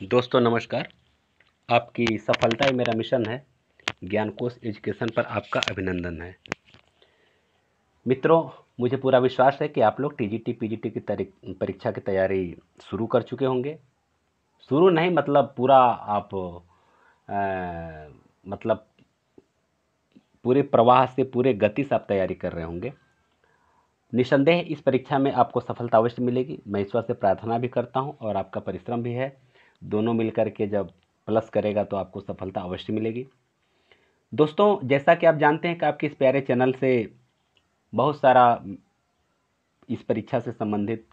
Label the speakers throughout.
Speaker 1: दोस्तों नमस्कार। आपकी सफलता ही मेरा मिशन है। ज्ञानकोश एजुकेशन पर आपका अभिनंदन है। मित्रों, मुझे पूरा विश्वास है कि आप लोग टीजीटी पीजीटी की परीक्षा की तैयारी शुरू कर चुके होंगे। शुरू नहीं मतलब पूरा आप मतलब पूरे प्रवाह से पूरे गति से आप तैयारी कर रहे होंगे। निसंदेह इस परीक्षा में आपको सफलता अवश्य मिलेगी। मैं ईश्वर से प्रार्थना भी करता हूं और आपका परिश्रम भी है। दोनों मिलकर के जब प्लस करेगा तो आपको सफलता अवश्य मिलेगी। दोस्तों, जैसा कि आप जानते हैं कि आपके इस प्यारे चैनल से बहुत सारा इस परीक्षा से संबंधित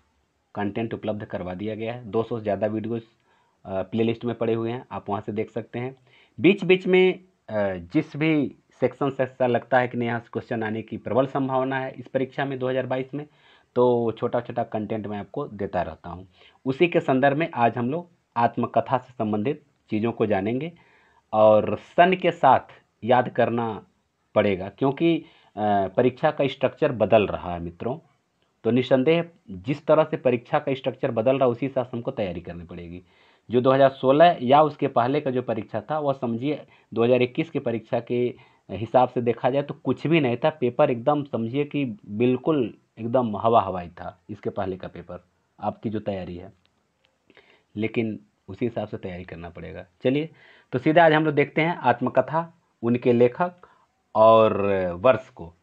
Speaker 1: कंटेंट उपलब्ध करवा दिया गया है। 200 से ज़्यादा वीडियोस प्लेलिस्ट में पड़े हुए हैं, आप वहां से देख सकते हैं। बीच बीच में जिस भी सेक्शन से ऐसा लगता है कि नहीं यहाँ से क्वेश्चन आने की प्रबल संभावना है इस परीक्षा में 2022 में, तो छोटा छोटा कंटेंट मैं आपको देता रहता हूँ। उसी के संदर्भ में आज हम लोग आत्मकथा से संबंधित चीज़ों को जानेंगे और सन के साथ याद करना पड़ेगा, क्योंकि परीक्षा का स्ट्रक्चर बदल रहा है मित्रों। तो निसंदेह जिस तरह से परीक्षा का स्ट्रक्चर बदल रहा है उसी हिसाब से हमको तैयारी करनी पड़ेगी। जो 2016 या उसके पहले का जो परीक्षा था वह समझिए 2021 की परीक्षा के हिसाब से देखा जाए तो कुछ भी नहीं था। पेपर एकदम समझिए कि बिल्कुल एकदम हवा हवाई था इसके पहले का पेपर, आपकी जो तैयारी है। लेकिन उसी हिसाब से तैयारी करना पड़ेगा। चलिए तो सीधा आज हम लोग देखते हैं आत्मकथा, उनके लेखक और वर्ष को।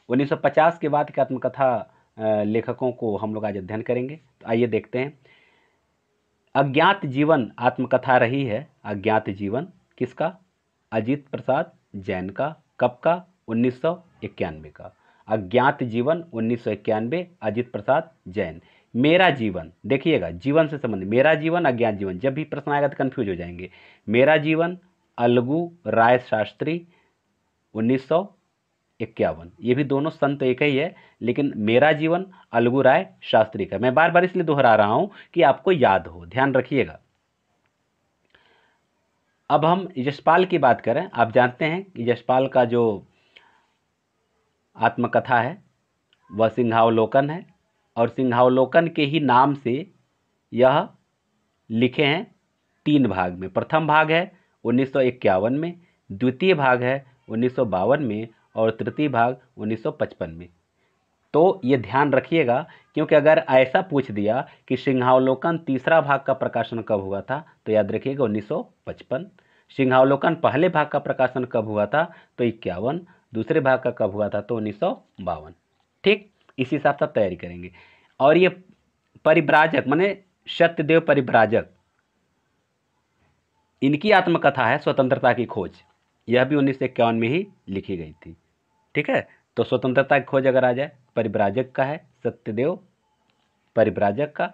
Speaker 1: 1950 के बाद की आत्मकथा लेखकों को हम लोग आज अध्ययन करेंगे। तो आइए देखते हैं। अज्ञात जीवन आत्मकथा रही है। अज्ञात जीवन किसका? अजीत प्रसाद जैन का। कब का? 1991 का। अज्ञात जीवन 1991, अजीत प्रसाद जैन। मेरा जीवन, देखिएगा जीवन से संबंधित, मेरा जीवन अज्ञात जीवन, जब भी प्रश्न आएगा तो कंफ्यूज हो जाएंगे। मेरा जीवन अलगू राय शास्त्री 1951। ये भी दोनों संत एक ही है, लेकिन मेरा जीवन अलगू राय शास्त्री का। मैं बार बार इसलिए दोहरा रहा हूं कि आपको याद हो, ध्यान रखिएगा। अब हम यशपाल की बात करें। आप जानते हैं कि यशपाल का जो आत्मकथा है वह सिंहावलोकन है, और सिंहावलोकन के ही नाम से यह लिखे हैं 3 भाग में। प्रथम भाग है 1951 में, द्वितीय भाग है 1952 में और तृतीय भाग 1955 में। तो ये ध्यान रखिएगा, क्योंकि अगर ऐसा पूछ दिया कि सिंहावलोकन तीसरा भाग का प्रकाशन कब हुआ था तो याद रखिएगा 1955। सिंहावलोकन पहले भाग का प्रकाशन कब हुआ था तो 51। दूसरे भाग का कब हुआ था तो 1952। ठीक, इसी हिसाब से आप तैयारी करेंगे। और ये परिव्राजक माने सत्यदेव परिव्राजक, इनकी आत्मकथा है स्वतंत्रता की खोज। यह भी 1951 में ही लिखी गई थी। ठीक है, तो स्वतंत्रता की खोज अगर आ जाए, परिव्राजक का है सत्यदेव परिव्राजक का,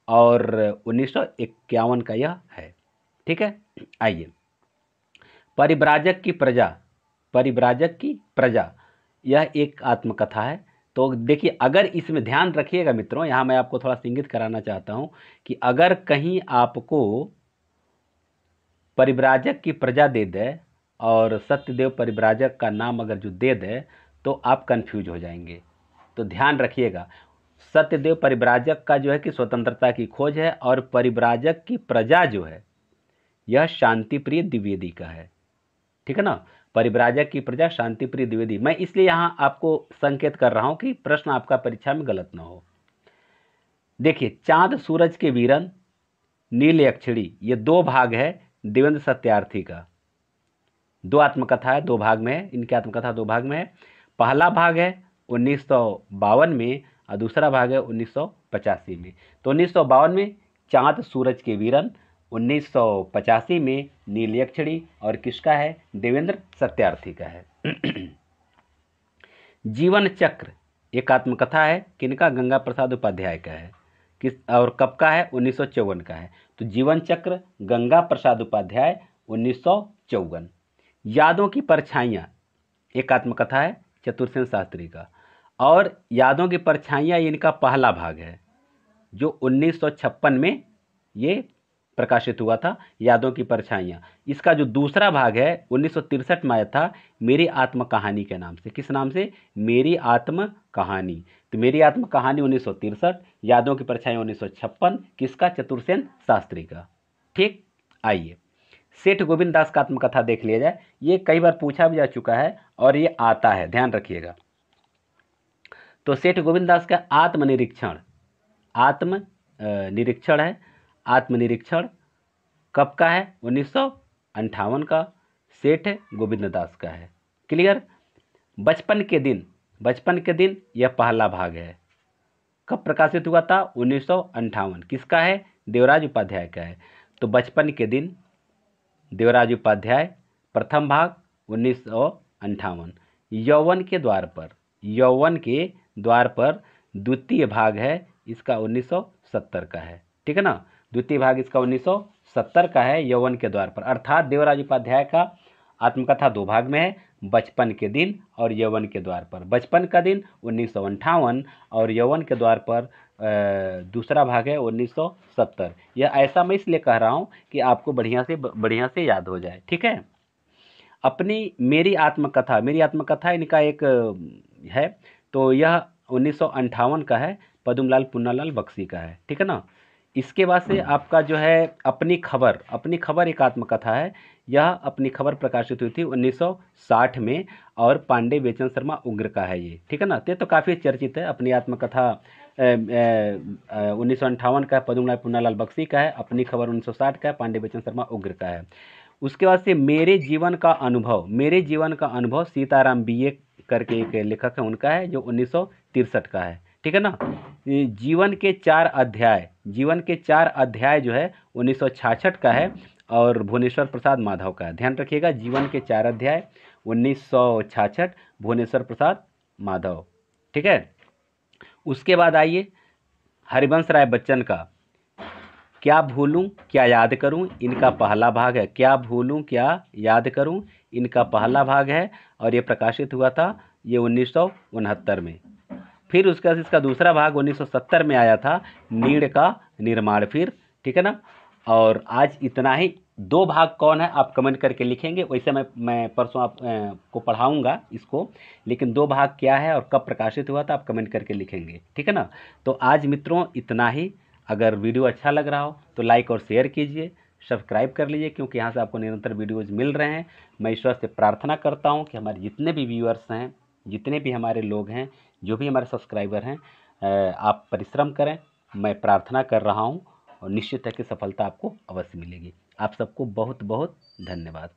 Speaker 1: और 1951 का यह है। ठीक है, आइए परिव्राजक की प्रजा। परिव्राजक की प्रजा यह एक आत्मकथा है। तो देखिए, अगर इसमें ध्यान रखिएगा मित्रों, यहां मैं आपको थोड़ा इंगित कराना चाहता हूं कि अगर कहीं आपको परिव्राजक की प्रजा दे दे और सत्यदेव परिव्राजक का नाम अगर जो दे दे तो आप कंफ्यूज हो जाएंगे। तो ध्यान रखिएगा, सत्यदेव परिव्राजक का जो है कि स्वतंत्रता की खोज है, और परिव्राजक की प्रजा जो है यह शांतिप्रिय द्विवेदी का है। ठीक है ना, परिव्राजक की प्रजा शांतिप्रिय द्विवेदी। मैं इसलिए यहां आपको संकेत कर रहा हूं कि प्रश्न आपका परीक्षा में गलत ना हो। देखिए, चांद सूरज के वीरन, नील यक्षिणी, ये 2 भाग है देवेंद्र सत्यार्थी का। 2 आत्मकथा है, 2 भाग में है। इनकी आत्मकथा 2 भाग में है। पहला भाग है 1952 में और दूसरा भाग है 1985 में। तो 1952 में चांद सूरज के वीरन, 1985 में नील यक्षिणी, और किसका है? देवेंद्र सत्यार्थी का है। जीवन चक्र एक आत्मकथा है, किनका? गंगा प्रसाद उपाध्याय का है। किस और कब का है? 1954 का है। तो जीवन चक्र गंगा प्रसाद उपाध्याय 1954। यादों की परछाइयाँ एक आत्मकथा है चतुर्सेन शास्त्री का, और यादों की परछाइयाँ इनका पहला भाग है जो 1956 में ये प्रकाशित हुआ था, यादों की परछाइयाँ। इसका जो दूसरा भाग है 1963 में आया था, मेरी आत्म कहानी के नाम से। किस नाम से? मेरी आत्म कहानी। तो मेरी आत्म कहानी 1963, यादों की परछाइयाँ 1956, किसका? चतुर्सेन शास्त्री का। ठीक, आइए सेठ गोविंद दास का आत्मकथा देख लिया जाए। ये कई बार पूछा भी जा चुका है और ये आता है, ध्यान रखिएगा। तो सेठ गोविंद दास का आत्मनिरीक्षण है। आत्मनिरीक्षण कब का है? 1958 का सेठ गोविंद दास का है। क्लियर। बचपन के दिन यह पहला भाग है। कब प्रकाशित हुआ था? 1958। किसका है? देवराज उपाध्याय का है। तो बचपन के दिन देवराज उपाध्याय, प्रथम भाग 1958। यौवन के द्वार पर द्वितीय भाग है इसका 1970 का है। ठीक है ना, द्वितीय भाग इसका 1970 का है, यौवन के द्वार पर। अर्थात देवराज उपाध्याय का आत्मकथा दो भाग में है, बचपन के दिन और यौवन के द्वार पर। बचपन का दिन 1958 और यौवन के द्वार पर दूसरा भाग है 1970। यह ऐसा मैं इसलिए कह रहा हूँ कि आपको बढ़िया से याद हो जाए। ठीक है। मेरी आत्मकथा इनका एक है, तो यह 1958 का है, पद्मलाल पुन्नालाल बख्शी का है। ठीक है ना। इसके बाद से आपका जो है अपनी खबर एक आत्मकथा है। यह अपनी खबर प्रकाशित हुई थी 1960 में और पांडे बेचन शर्मा उग्र का है ये। ठीक है ना। तो काफ़ी चर्चित है। अपनी आत्मकथा 1958 का है, पद्मलाल पुन्नालाल बख्शी का है। अपनी खबर 1960 का है, पांडे बेचन शर्मा उग्र का है। उसके बाद से मेरे जीवन का अनुभव सीताराम बीए करके एक लेखक है, उनका है, जो 1963 का है। ठीक है ना। जीवन के चार अध्याय जो है 1966 का है और भुवनेश्वर प्रसाद माधव का है। ध्यान रखिएगा, जीवन के 4 अध्याय 1966, भुवनेश्वर प्रसाद माधव। ठीक है। उसके बाद आइए हरिवंश राय बच्चन का क्या भूलूं क्या याद करूं, इनका पहला भाग है। क्या भूलूं क्या याद करूं, इनका पहला भाग है और ये प्रकाशित हुआ था ये 1969 में। फिर उसके बाद इसका दूसरा भाग 1970 में आया था, नीड़ का निर्माण। फिर ठीक है ना। और आज इतना ही। 2 भाग कौन है आप कमेंट करके लिखेंगे। वैसे मैं परसों को पढ़ाऊंगा इसको, लेकिन 2 भाग क्या है और कब प्रकाशित हुआ था आप कमेंट करके लिखेंगे। ठीक है ना। तो आज मित्रों इतना ही। अगर वीडियो अच्छा लग रहा हो तो लाइक और शेयर कीजिए, सब्सक्राइब कर लीजिए, क्योंकि यहाँ से आपको निरंतर वीडियोज़ मिल रहे हैं। मैं ईश्वर से प्रार्थना करता हूँ कि हमारे जितने भी व्यूअर्स हैं, जितने भी हमारे लोग हैं, जो भी हमारे सब्सक्राइबर हैं, आप परिश्रम करें। मैं प्रार्थना कर रहा हूँ और निश्चित है कि सफलता आपको अवश्य मिलेगी। आप सबको बहुत बहुत धन्यवाद।